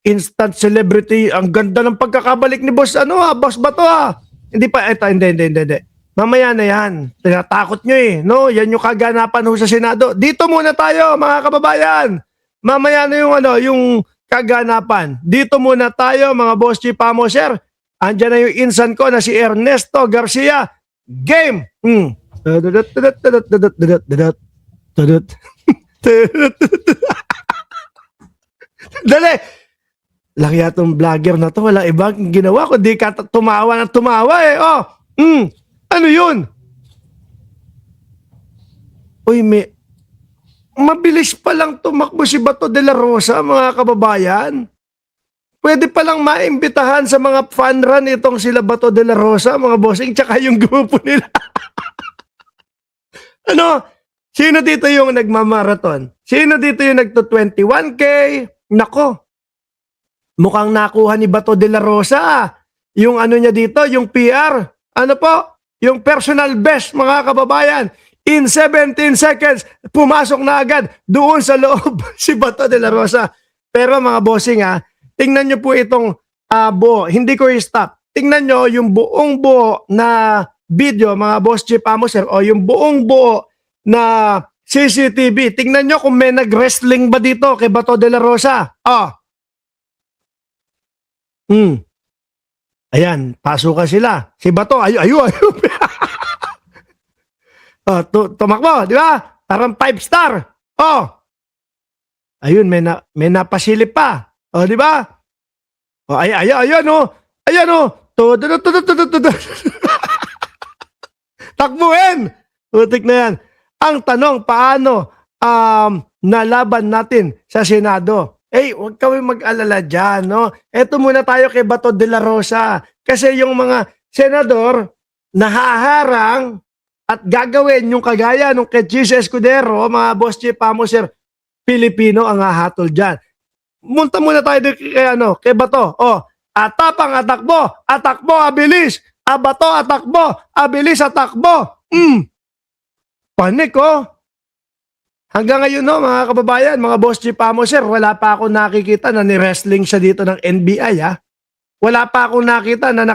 instant celebrity. Ang ganda ng pagkakabalik ni boss, boss Bato Hindi pa, eto, hindi. Mamaya na yan. Tinatakot nyo no? Yan yung kaganapan ho sa Senado. Dito muna tayo, mga kababayan. Mamaya na yung kaganapan. Dito muna tayo, mga boss chief Pamoser. Andyan na yung insan ko na si Ernesto Garcia. Game! Dali! Lang yatong vlogger na to, wala ibang ginawa kundi tumawa ng tumawa ano yun? Uy, mabilis pa lang tumakbo si Bato de la Rosa, mga kababayan. Pwede pa lang maimbitahan sa mga fun run itong sila Bato de la Rosa, mga bossing, tsaka yung grupo nila. Sino dito yung nagmamarathon? Sino dito yung nagto-21K? Nako, mukhang nakuha ni Bato de la Rosa. Yung niya dito, yung PR. Yung personal best, mga kababayan. In 17 seconds, pumasok na agad doon sa loob si Bato de la Rosa. Pero mga bossing tingnan nyo po itong buo. Hindi ko i-stop. Tingnan nyo yung buong buo na video, mga boss chief Pamoser, o yung buong buo na CCTV. Tingnan nyo kung may nag-wrestling ba dito kay Bato de la Rosa. Ayan, pasukan sila. Si Bato, ayo. Tumakbo, di ba? Parang 5-star. Ayun, may napasilip pa. Di ba? Ayan. Takbuhin! Putik na yan. Ang tanong, paano nalaban natin sa Senado? Huwag kami mag-alala dyan, no? Eto muna tayo kay Bato de la Rosa. Kasi yung mga senador nahaharang at gagawin yung kagaya nung kay Chis Escudero, mga boss chief Pamoser, Pilipino ang hahatol dyan. Munta muna tayo kay Bato. Atapang atakbo, abilis. Bato, atakbo, abilis, atakbo. Panik, Hanggang ngayon, mga kababayan, mga boss chief Pamoser, wala pa ako nakikita na ni-wrestling siya dito ng NBI, Wala pa akong nakita na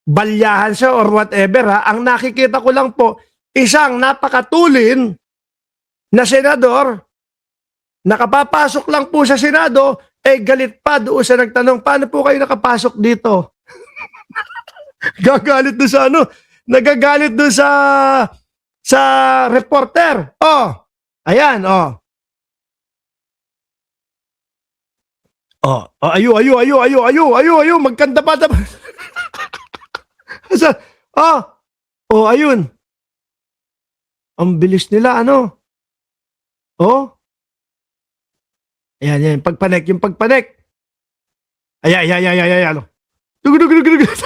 balyahan siya or whatever, Ang nakikita ko lang po, isang napakatulin na senador, nakapapasok lang po sa Senado, galit pa doon sa nagtanong, paano po kayo nakapasok dito? Gagalit doon sa nagagalit doon sa reporter. Ayan, ayo, magkanda pa. Ayun. Ang bilis nila, Ayan, yung pagpanik. Ayan. Dugudugudugudugud.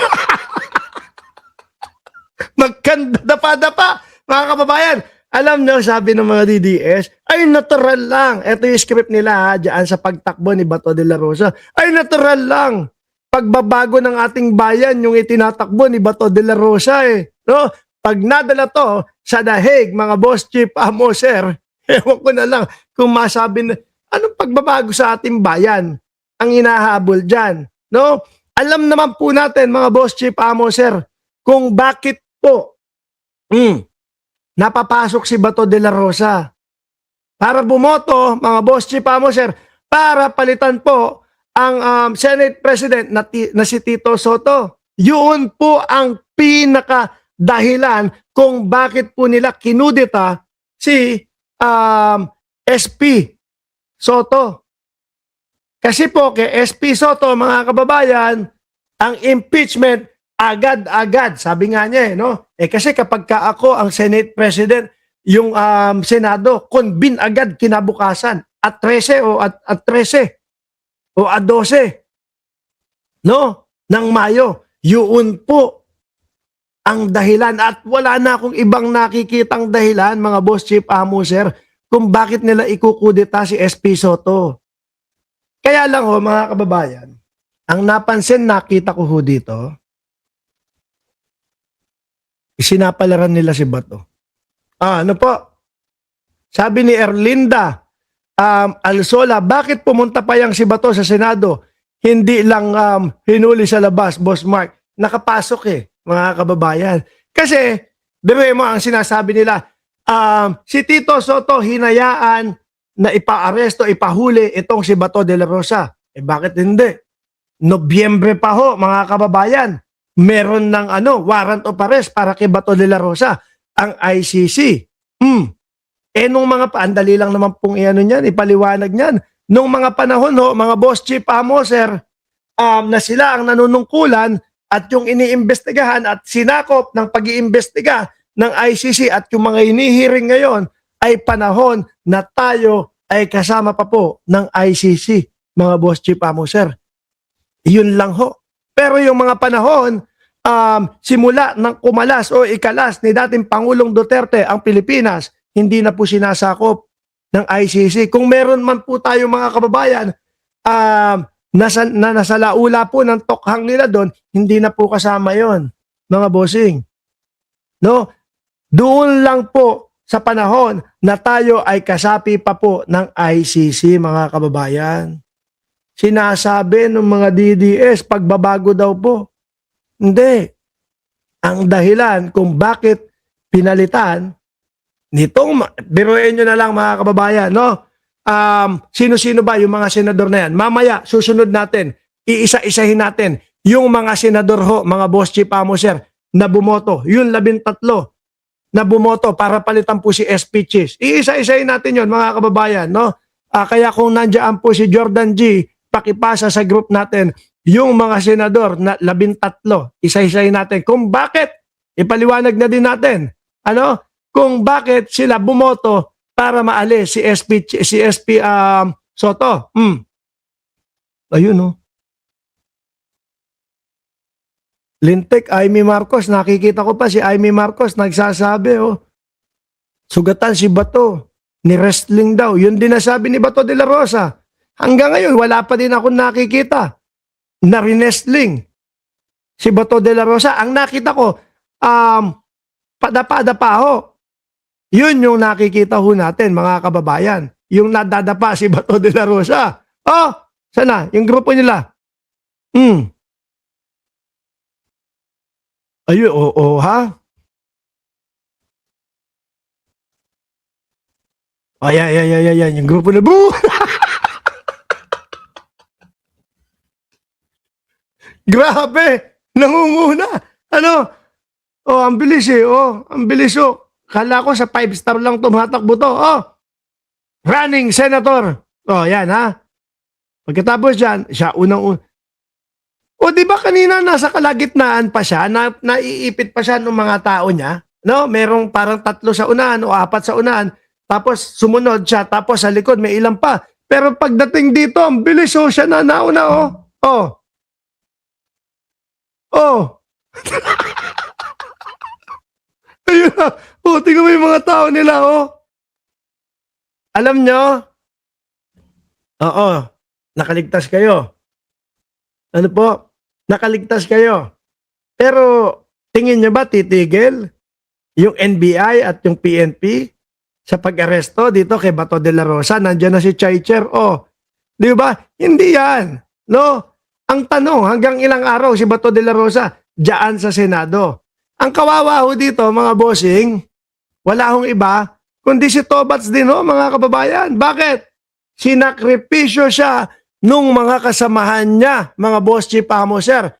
Magkanda pa, mga kababayan. Alam nyo, sabi ng mga DDS, ay natural lang. Ito yung script nila dyan sa pagtakbo ni Bato de la Rosa. Ay natural lang. Pagbabago ng ating bayan yung itinatakbo ni Bato de la Rosa No? Pag nadala to sa dahig, mga boss chief Pamoser, ewan ko na lang kung masabi na, anong pagbabago sa ating bayan ang hinahabol dyan? No? Alam naman po natin, mga boss chief Pamoser, kung bakit po napapasok si Bato de la Rosa. Para bumoto, mga boss chief Pamoser, para palitan po ang Senate President na si Tito Soto. Yun po ang pinakadahilan kung bakit po nila kinudeta si SP Soto. Kasi po kay SP Soto, mga kababayan, ang impeachment agad-agad. Sabi nga niya kasi kapag ako ang Senate President, yung Senado, convene agad kinabukasan at 13 o at 13 o at 12 ng Mayo. Yun po ang dahilan at wala na akong ibang nakikitang dahilan, mga boss chief Pamoser, kung bakit nila ikukudeta si SP Soto. Kaya lang mga kababayan, ang napansin, nakita ko dito, isinapalaran nila si Bato. Ano po? Sabi ni Erlinda, Alsola, bakit pumunta pa yang si Bato sa Senado? Hindi lang hinuli sa labas, Boss Mark. Nakapasok mga kababayan. Kasi, biro mo ang sinasabi nila, si Tito Soto hinayaan na ipaaresto, ipahuli itong si Bato de la Rosa. Bakit hindi? Nobyembre pa ho, mga kababayan. Meron ng warrant of arrest para kay Bato de la Rosa, ang ICC. Nung mga andali lang naman pong ipaliwanag niyan. Nung mga panahon mga boss chief sir, na sila ang nanunungkulan at yung iniimbestigahan at sinakop ng pag-iimbestiga ng ICC at yung mga inihiring ngayon ay panahon na tayo ay kasama pa po ng ICC, mga boss chief sir. Yun lang ho. Pero yung mga panahon, simula ng kumalas o ikalas ni dating Pangulong Duterte ang Pilipinas, hindi na po sinasakop ng ICC. Kung meron man po tayo mga kababayan, nasa laula po ng tokhang nila doon, hindi na po kasama yon, mga bossing. No? Doon lang po sa panahon na tayo ay kasapi pa po ng ICC, mga kababayan. Sinasabi ng mga DDS, pagbabago daw po. Hindi. Ang dahilan kung bakit pinalitan, biruin nyo na lang mga kababayan, no? Sino-sino ba yung mga senador na yan? Mamaya, susunod natin, iisa-isahin natin yung mga senador ho, mga boss chief sir, na bumoto, yung 13 na bumoto para palitan po si SP Cheese. Iisa-isahin natin yon mga kababayan, no? Kaya kung nandiyan po si Jordan G, pakipasa sa group natin yung mga senador na 13, isa-isahin natin kung bakit, ipaliwanag na din natin, kung bakit sila bumoto para maalis si SP Soto. Ayun, no? Lintek, Amy Marcos, nakikita ko pa si Amy Marcos nagsasabi, sugatan si Bato, ni wrestling daw. Yun din nasabi ni Bato de la Rosa. Hanggang ngayon, wala pa din akong nakikita na rinestling si Bato de la Rosa. Ang nakita ko, padapa-dapa ho. Yun yung nakikita ho natin, mga kababayan. Yung nadadapa si Bato de la Rosa. Sana? Yung grupo nila. Ayun, ha? Ayan. Yung grupo na, boo! Grabe! Nangunguna! Ang bilis ang bilis Kala ko sa 5-star lang tumatakbo to. Running senator. Yan ha. Pagkatapos dyan, siya unang di ba kanina nasa kalagitnaan pa siya, naiipit pa siya ng mga tao niya? No? Merong parang 3 sa unahan o 4 sa unahan. Tapos sumunod siya, tapos sa likod may ilan pa. Pero pagdating dito, ang bilis siya na nauna Ayun na. Tingnan mo yung mga tao nila, Alam nyo? Nakaligtas kayo. Ano po? Nakaligtas kayo. Pero, tingin nyo ba titigil yung NBI at yung PNP sa pag-aresto dito kay Bato de la Rosa? Nandiyan na si Chaicher. Di ba? Hindi yan. No? Ang tanong, hanggang ilang araw si Bato de la Rosa diyan sa Senado? Ang kawawa ho dito, mga bossing, wala hong iba, kundi si Tobats din mga kababayan. Bakit? Sinakripisyo siya nung mga kasamahan niya, mga boss chief sir.